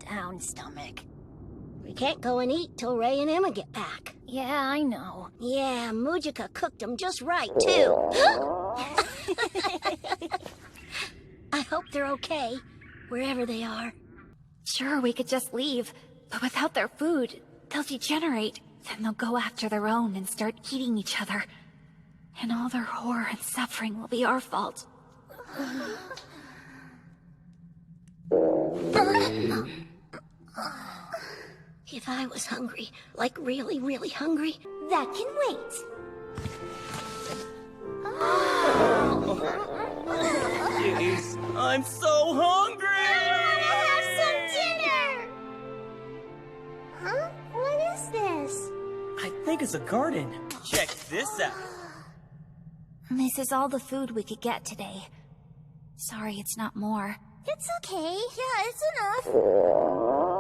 Down, stomach. We can't go and eat till Ray and Emma get back. Yeah, I know. Yeah, Mujika cooked them just right, too. I hope they're okay, wherever they are. Sure, we could just leave, but without their food, they'll degenerate. Then they'll go after their own and start eating each other. And all their horror and suffering will be our fault. If I was hungry, like really, really hungry, That can wait. Jeez, I'm so hungry! Have some dinner! Huh? What is this? I think it's a garden. Check this out. This is all the food we could get today. Sorry it's not more. It's okay. Yeah, it's enough.